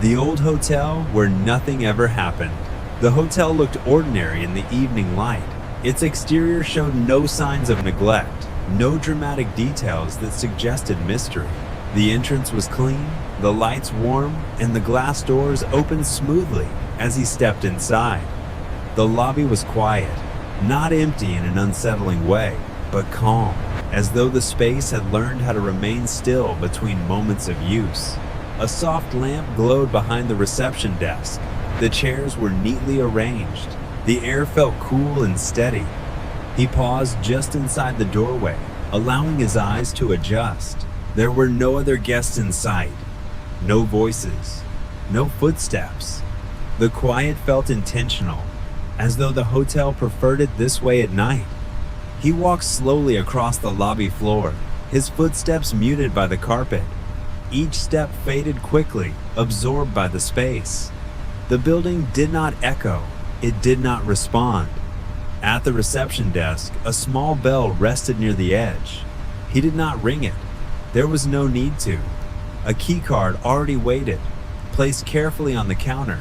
The old hotel where nothing ever happened. The hotel looked ordinary in the evening light. Its exterior showed no signs of neglect, no dramatic details that suggested mystery. The entrance was clean, the lights warm, and the glass doors opened smoothly as he stepped inside. The lobby was quiet, not empty in an unsettling way, but calm, as though the space had learned how to remain still between moments of use. A soft lamp glowed behind the reception desk. The chairs were neatly arranged. The air felt cool and steady. He paused just inside the doorway, allowing his eyes to adjust. There were no other guests in sight. No voices. No footsteps. The quiet felt intentional, as though the hotel preferred it this way at night. He walked slowly across the lobby floor, his footsteps muted by the carpet. Each step faded quickly, absorbed by the space. The building did not echo, it did not respond. At the reception desk, a small bell rested near the edge. He did not ring it. There was no need to. A keycard already waited, placed carefully on the counter,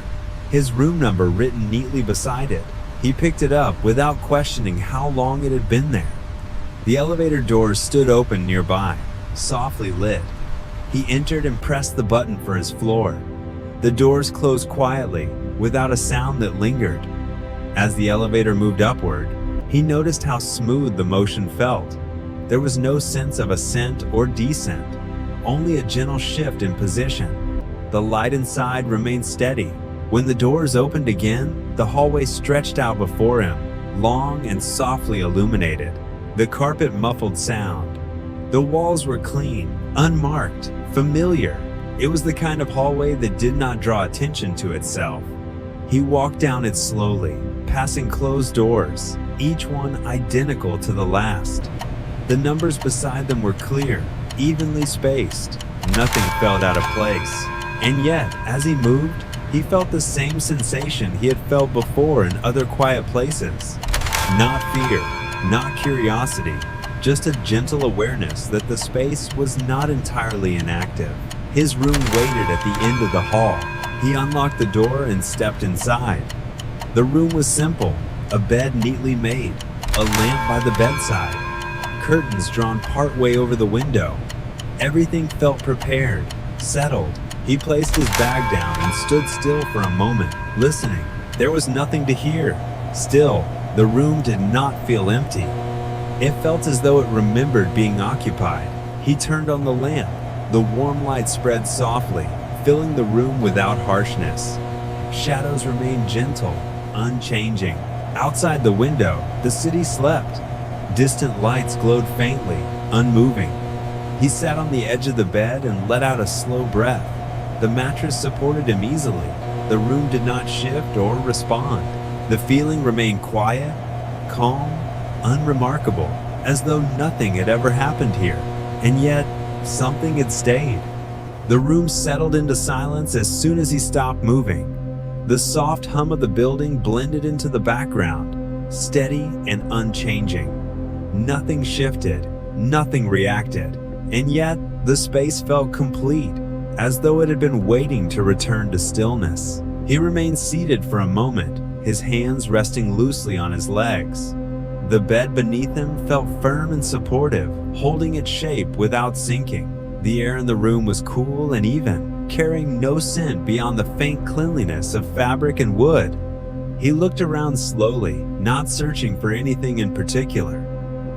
his room number written neatly beside it. He picked it up without questioning how long it had been there. The elevator doors stood open nearby, softly lit. He entered and pressed the button for his floor. The doors closed quietly, without a sound that lingered. As the elevator moved upward, he noticed how smooth the motion felt. There was no sense of ascent or descent, only a gentle shift in position. The light inside remained steady. When the doors opened again, the hallway stretched out before him, long and softly illuminated. The carpet muffled sound. The walls were clean, unmarked, familiar. It was the kind of hallway that did not draw attention to itself. He walked down it slowly, passing closed doors, each one identical to the last. The numbers beside them were clear, evenly spaced. Nothing felt out of place. And yet, as he moved, he felt the same sensation he had felt before in other quiet places. Not fear, not curiosity, just a gentle awareness that the space was not entirely inactive. His room waited at the end of the hall. He unlocked the door and stepped inside. The room was simple, a bed neatly made, a lamp by the bedside, curtains drawn partway over the window. Everything felt prepared, settled. He placed his bag down and stood still for a moment, listening. There was nothing to hear. Still, the room did not feel empty. It felt as though it remembered being occupied. He turned on the lamp. The warm light spread softly, filling the room without harshness. Shadows remained gentle, unchanging. Outside the window, the city slept. Distant lights glowed faintly, unmoving. He sat on the edge of the bed and let out a slow breath. The mattress supported him easily. The room did not shift or respond. The feeling remained quiet, calm, unremarkable, as though nothing had ever happened here. And yet, something had stayed. The room settled into silence as soon as he stopped moving. The soft hum of the building blended into the background, steady and unchanging. Nothing shifted, nothing reacted, and yet the space felt complete, as though it had been waiting to return to stillness. He remained seated for a moment, his hands resting loosely on his legs. The bed beneath him felt firm and supportive, holding its shape without sinking. The air in the room was cool and even, carrying no scent beyond the faint cleanliness of fabric and wood. He looked around slowly, not searching for anything in particular.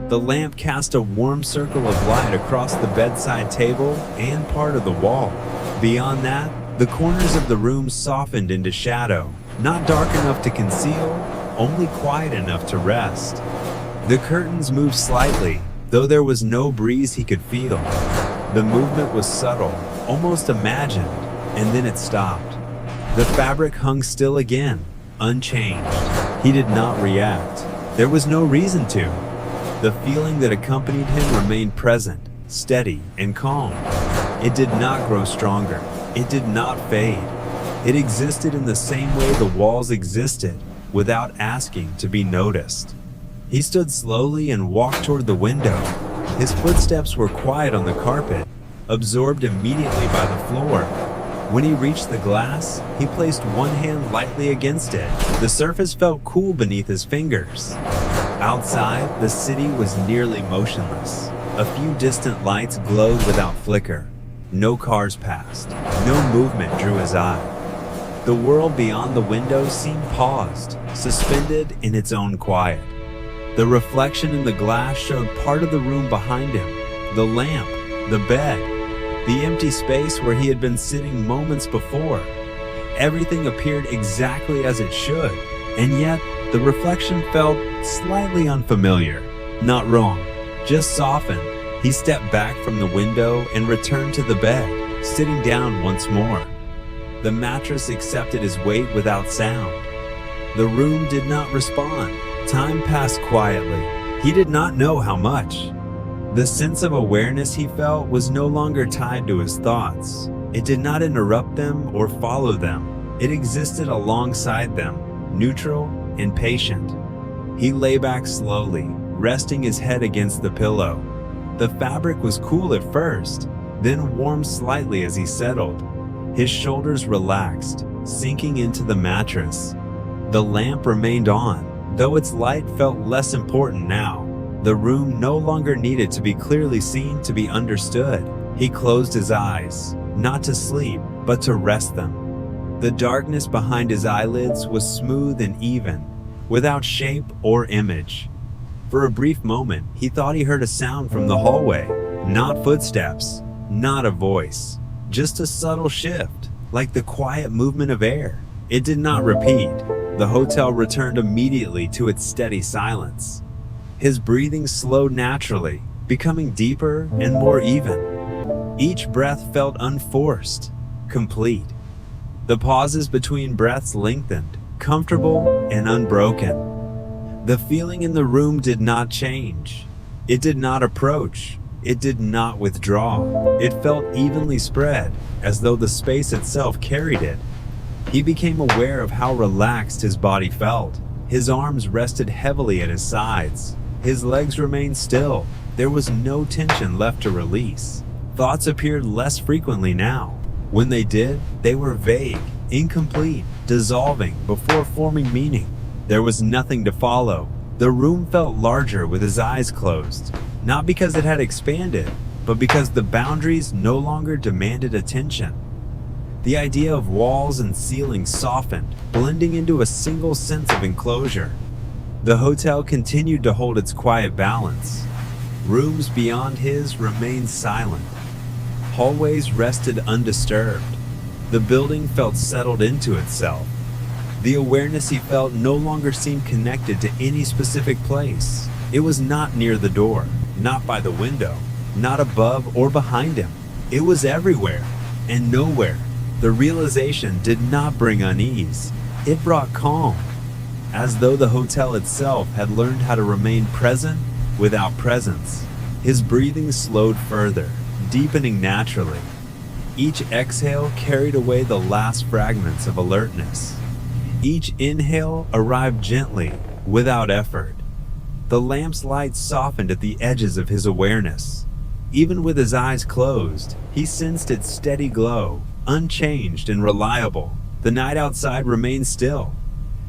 The lamp cast a warm circle of light across the bedside table and part of the wall. Beyond that, the corners of the room softened into shadow, not dark enough to conceal, only quiet enough to rest. The curtains moved slightly, though there was no breeze he could feel. The movement was subtle, almost imagined, and then it stopped. The fabric hung still again, unchanged. He did not react. There was no reason to. The feeling that accompanied him remained present, steady, and calm. It did not grow stronger. It did not fade. It existed in the same way the walls existed, without asking to be noticed. He stood slowly and walked toward the window. His footsteps were quiet on the carpet, absorbed immediately by the floor. When he reached the glass, he placed one hand lightly against it. The surface felt cool beneath his fingers. Outside, the city was nearly motionless. A few distant lights glowed without flicker. No cars passed. No movement drew his eye. The world beyond the window seemed paused, suspended in its own quiet. The reflection in the glass showed part of the room behind him, the lamp, the bed, the empty space where he had been sitting moments before. Everything appeared exactly as it should, and yet the reflection felt slightly unfamiliar. Not wrong, just softened. He stepped back from the window and returned to the bed, sitting down once more. The mattress accepted his weight without sound. The room did not respond. Time passed quietly. He did not know how much. The sense of awareness he felt was no longer tied to his thoughts. It did not interrupt them or follow them. It existed alongside them, neutral and patient. He lay back slowly, resting his head against the pillow. The fabric was cool at first, then warmed slightly as he settled. His shoulders relaxed, sinking into the mattress. The lamp remained on, though its light felt less important now. The room no longer needed to be clearly seen to be understood. He closed his eyes, not to sleep, but to rest them. The darkness behind his eyelids was smooth and even, without shape or image. For a brief moment, he thought he heard a sound from the hallway. Not footsteps, not a voice, just a subtle shift, like the quiet movement of air. It did not repeat. The hotel returned immediately to its steady silence. His breathing slowed naturally, becoming deeper and more even. Each breath felt unforced, complete. The pauses between breaths lengthened, comfortable and unbroken. The feeling in the room did not change. It did not approach. It did not withdraw. It felt evenly spread, as though the space itself carried it. He became aware of how relaxed his body felt. His arms rested heavily at his sides. His legs remained still. There was no tension left to release. Thoughts appeared less frequently now. When they did, they were vague, incomplete, dissolving before forming meaning. There was nothing to follow. The room felt larger with his eyes closed, not because it had expanded, but because the boundaries no longer demanded attention. The idea of walls and ceilings softened, blending into a single sense of enclosure. The hotel continued to hold its quiet balance. Rooms beyond his remained silent. Hallways rested undisturbed. The building felt settled into itself. The awareness he felt no longer seemed connected to any specific place. It was not near the door, not by the window, not above or behind him. It was everywhere and nowhere. The realization did not bring unease. It brought calm, as though the hotel itself had learned how to remain present without presence. His breathing slowed further, deepening naturally. Each exhale carried away the last fragments of alertness. Each inhale arrived gently, without effort. The lamp's light softened at the edges of his awareness. Even with his eyes closed, he sensed its steady glow, unchanged and reliable. The night outside remained still.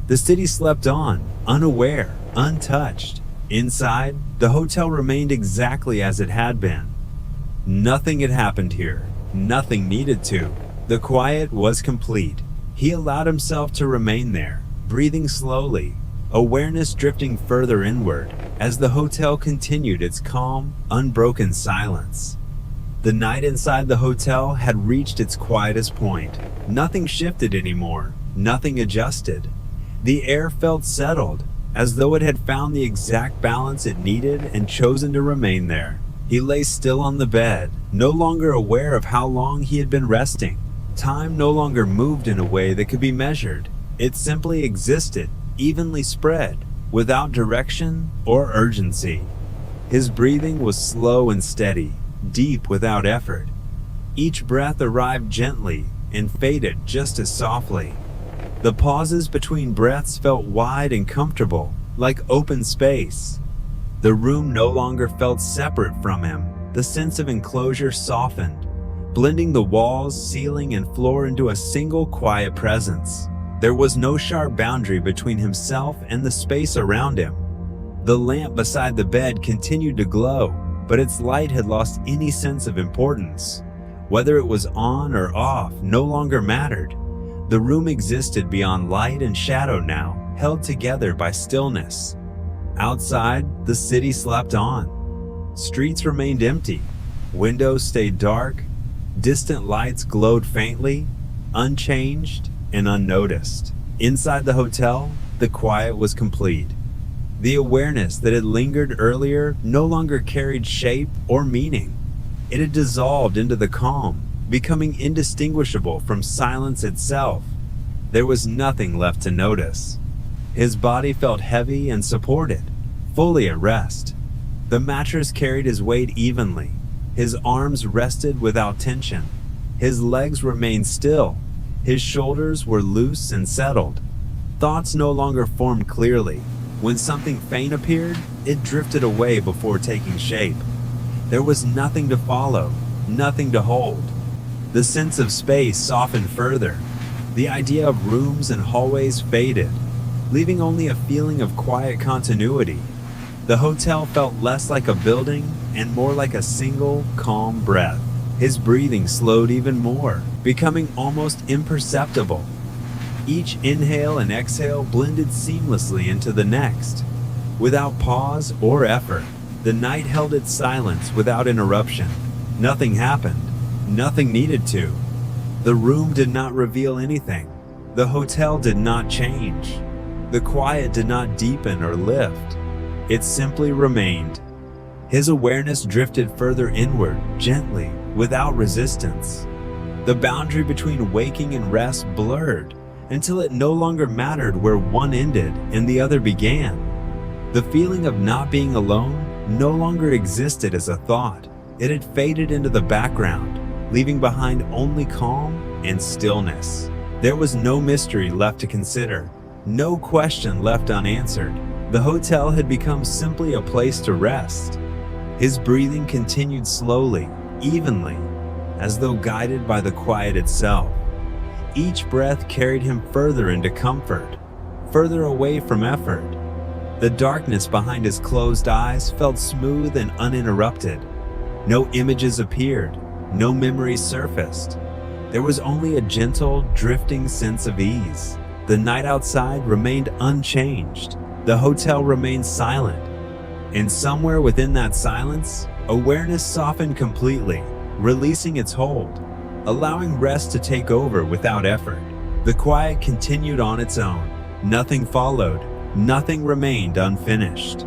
The city slept on, unaware, untouched. Inside, the hotel remained exactly as it had been. Nothing had happened here. Nothing needed to. The quiet was complete. He allowed himself to remain there, breathing slowly, awareness drifting further inward as the hotel continued its calm, unbroken silence. The night inside the hotel had reached its quietest point. Nothing shifted anymore. Nothing adjusted. The air felt settled, as though it had found the exact balance it needed and chosen to remain there. He lay still on the bed, no longer aware of how long he had been resting. Time no longer moved in a way that could be measured. It simply existed, evenly spread, without direction or urgency. His breathing was slow and steady, deep without effort. Each breath arrived gently and faded just as softly. The pauses between breaths felt wide and comfortable, like open space. The room no longer felt separate from him. The sense of enclosure softened, blending the walls, ceiling, and floor into a single quiet presence. There was no sharp boundary between himself and the space around him. The lamp beside the bed continued to glow, but its light had lost any sense of importance. Whether it was on or off no longer mattered. The room existed beyond light and shadow now, held together by stillness. Outside, the city slept on. Streets remained empty. Windows stayed dark. Distant lights glowed faintly, unchanged and unnoticed. Inside the hotel, the quiet was complete. The awareness that had lingered earlier no longer carried shape or meaning. It had dissolved into the calm, becoming indistinguishable from silence itself. There was nothing left to notice. His body felt heavy and supported, fully at rest. The mattress carried his weight evenly. His arms rested without tension. His legs remained still. His shoulders were loose and settled. Thoughts no longer formed clearly. When something faint appeared, it drifted away before taking shape. There was nothing to follow, nothing to hold. The sense of space softened further. The idea of rooms and hallways faded, leaving only a feeling of quiet continuity. The hotel felt less like a building and more like a single, calm breath. His breathing slowed even more, becoming almost imperceptible. Each inhale and exhale blended seamlessly into the next. Without pause or effort, the night held its silence without interruption. Nothing happened. Nothing needed to. The room did not reveal anything. The hotel did not change. The quiet did not deepen or lift. It simply remained. His awareness drifted further inward, gently, without resistance. The boundary between waking and rest blurred until it no longer mattered where one ended and the other began. The feeling of not being alone no longer existed as a thought. It had faded into the background, leaving behind only calm and stillness. There was no mystery left to consider, no question left unanswered. The hotel had become simply a place to rest. His breathing continued slowly, evenly, as though guided by the quiet itself. Each breath carried him further into comfort, further away from effort. The darkness behind his closed eyes felt smooth and uninterrupted. No images appeared, no memories surfaced. There was only a gentle, drifting sense of ease. The night outside remained unchanged. The hotel remained silent. And somewhere within that silence, awareness softened completely, releasing its hold, allowing rest to take over without effort. The quiet continued on its own. Nothing followed. Nothing remained unfinished.